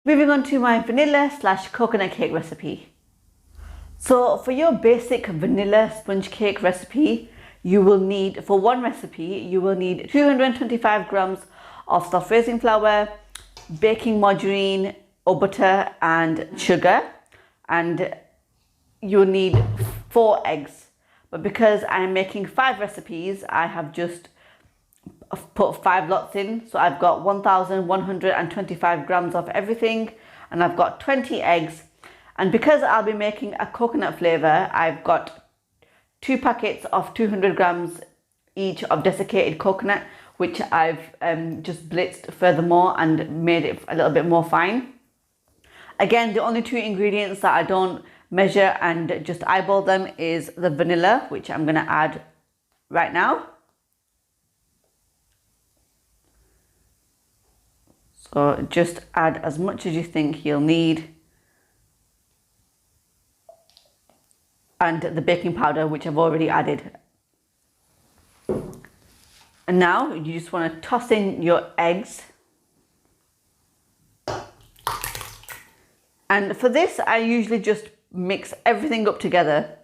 Moving on to my vanilla slash coconut cake recipe. So for your basic vanilla sponge cake recipe, you will need, for one recipe, you will need 225 grams of self-raising flour, baking margarine or butter and sugar, and you'll need 4 eggs. But because I'm making 5 recipes, I have just put 5 lots in. So I've got 1,125 grams of everything, and I've got 20 eggs. And because I'll be making a coconut flavour, I've got 2 packets of 200 grams each of desiccated coconut, which I've just blitzed furthermore and made it a little bit more fine. Again, the only 2 ingredients that I don't measure and just eyeball them is the vanilla, which I'm going to add right now. So just add as much as you think you'll need. And the baking powder, which I've already added. And now you just want to toss in your eggs. And for this, I usually just mix everything up together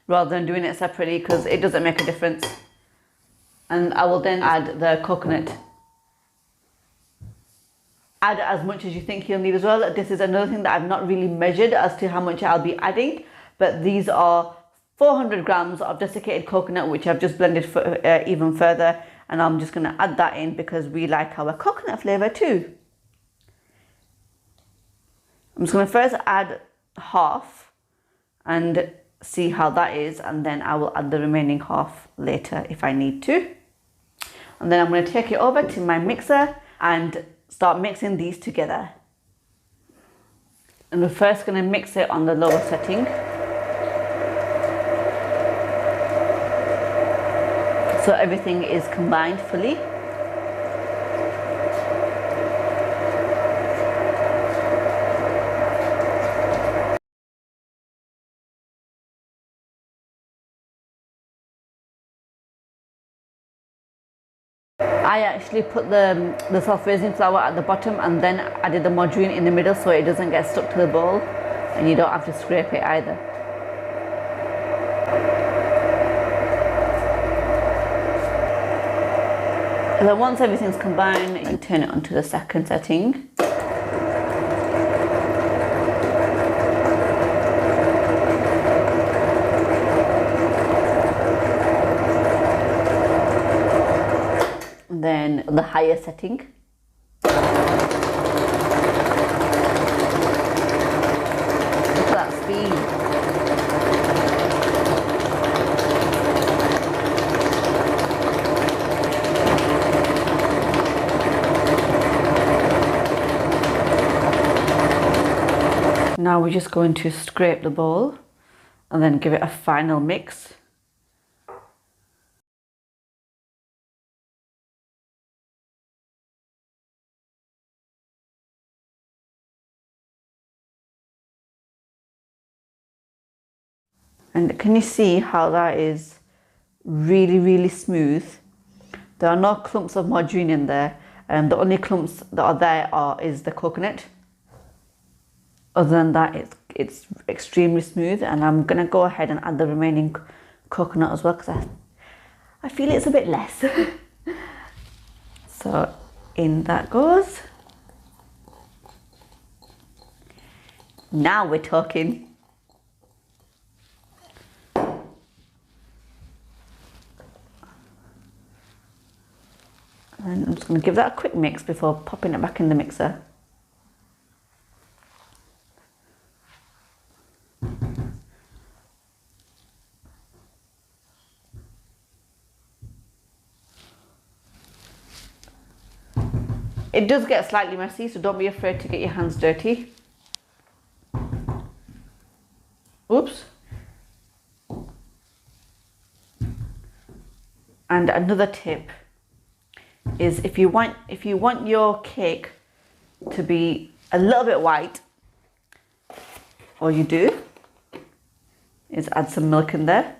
rather than doing it separately, because it doesn't make a difference. And I will then add the coconut. Add as much as you think you'll need as well. This is another thing that I've not really measured as to how much I'll be adding, but these are 400 grams of desiccated coconut, which I've just blended for, even further, and I'm just going to add that in because we like our coconut flavour too. I'm just going to first add half and see how that is, and then I will add the remaining half later if I need to. And then I'm going to take it over to my mixer and start mixing these together. And we're first going to mix it on the lower setting. So everything is combined fully. I actually put the self-raising flour at the bottom and then added the margarine in the middle so it doesn't get stuck to the bowl, and you don't have to scrape it either. And then once everything's combined, you can turn it onto the second setting. And then the higher setting. Look at that speed. Now we're just going to scrape the bowl and then give it a final mix. And can you see how that is really smooth? There are no clumps of margarine in there, and the only clumps that are there is the coconut. Other than that, it's extremely smooth, and I'm gonna go ahead and add the remaining coconut as well because I feel it's a bit less. So in that goes. Now we're talking. And I'm just going to give that a quick mix before popping it back in the mixer. It does get slightly messy, so don't be afraid to get your hands dirty. Oops. And another tip is if you want your cake to be a little bit white, all you do is add some milk in there.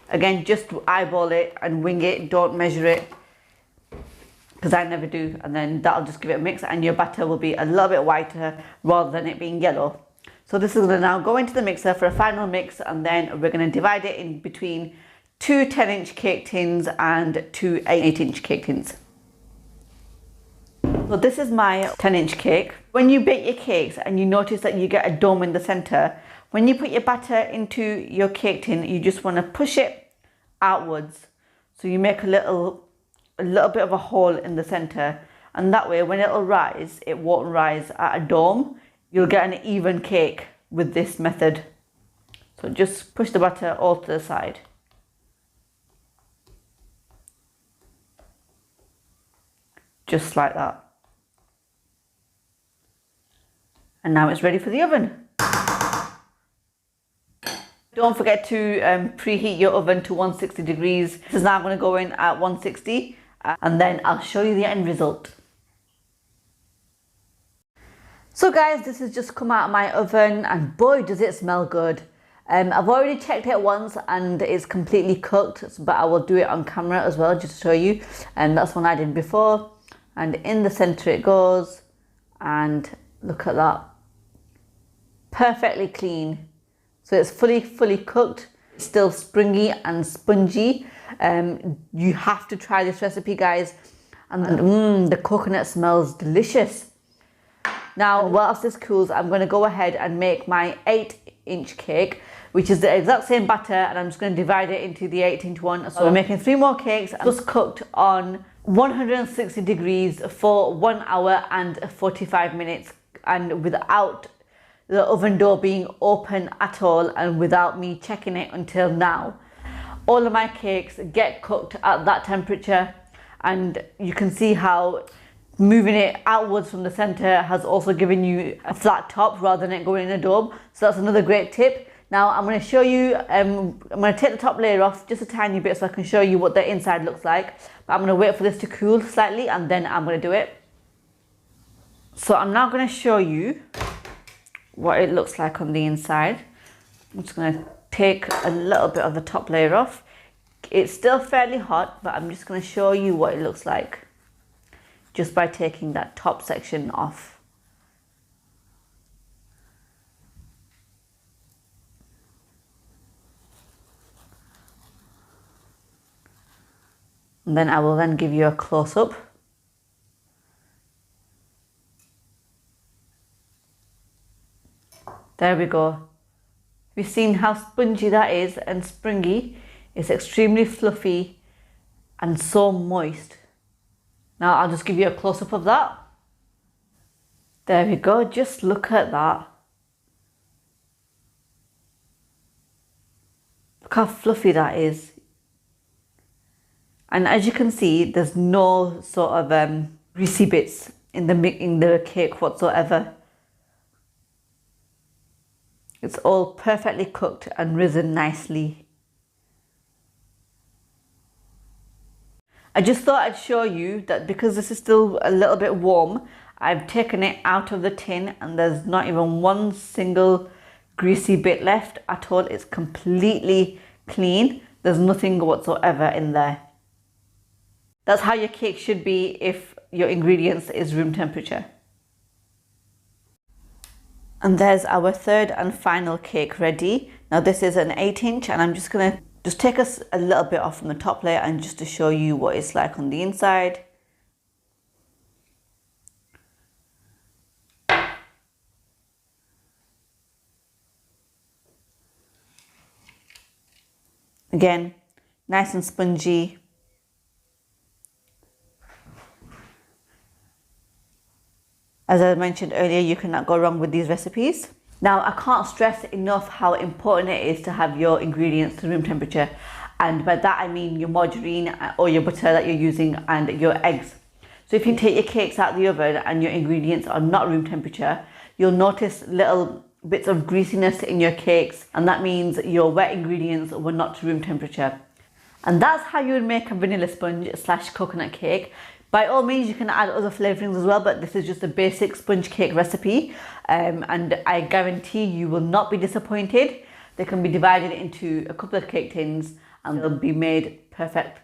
Again, just eyeball it and wing it, don't measure it. because I never do, and then that'll just give it a mix, and your batter will be a little bit whiter rather than it being yellow. So this is going to now go into the mixer for a final mix, and then we're going to divide it in between two 10-inch cake tins and two 8-inch cake tins. So this is my 10-inch cake. When you bake your cakes and you notice that you get a dome in the center, when you put your batter into your cake tin, you just want to push it outwards. So you make a little bit of a hole in the center, and that way when it'll rise, it won't rise at a dome. You'll get an even cake with this method. So just push the batter all to the side. Just like that. And now it's ready for the oven. Don't forget to preheat your oven to 160 degrees. This is now going to go in at 160, and then I'll show you the end result. So guys, this has just come out of my oven, and boy does it smell good. I've already checked it once and it's completely cooked, but I will do it on camera as well just to show you. And that's what I did before. And in the center it goes, and look at that, perfectly clean. So it's fully cooked, it's still springy and spongy. You have to try this recipe, guys. And the coconut smells delicious. Now, whilst this cools, I'm going to go ahead and make my 8-inch cake, which is the exact same batter, and I'm just going to divide it into the 8-inch one. So we're making 3 more cakes, just cooked on 160 degrees for 1 hour and 45 minutes, and without the oven door being open at all, and without me checking it until now. All of my cakes get cooked at that temperature, and you can see how moving it outwards from the center has also given you a flat top rather than it going in a dome. So that's another great tip. Now I'm going to show you, I'm going to take the top layer off just a tiny bit so I can show you what the inside looks like. But I'm going to wait for this to cool slightly, and then I'm going to do it. So I'm now going to show you what it looks like on the inside. I'm just going to take a little bit of the top layer off. It's still fairly hot, but I'm just going to show you what it looks like just by taking that top section off. And then I will then give you a close-up. There we go. You've seen how spongy that is and springy. It's extremely fluffy and so moist. Now I'll just give you a close-up of that. There we go, just look at that. Look how fluffy that is. And as you can see, there's no sort of greasy bits in the cake whatsoever. It's all perfectly cooked and risen nicely. I just thought I'd show you that because this is still a little bit warm, I've taken it out of the tin and there's not even one single greasy bit left at all. It's completely clean. There's nothing whatsoever in there. That's how your cake should be if your ingredients is room temperature. And there's our third and final cake ready. Now this is an 8-inch, and I'm just gonna take us a little bit off from the top layer and just to show you what it's like on the inside. Again, nice and spongy. As I mentioned earlier, you cannot go wrong with these recipes. Now, I can't stress enough how important it is to have your ingredients to room temperature. And by that I mean your margarine or your butter that you're using and your eggs. So if you take your cakes out of the oven and your ingredients are not room temperature, you'll notice little bits of greasiness in your cakes, and that means your wet ingredients were not to room temperature. And that's how you would make a vanilla sponge / coconut cake. By all means, you can add other flavourings as well, but this is just a basic sponge cake recipe, and I guarantee you will not be disappointed. They can be divided into a couple of cake tins and they'll be made perfect.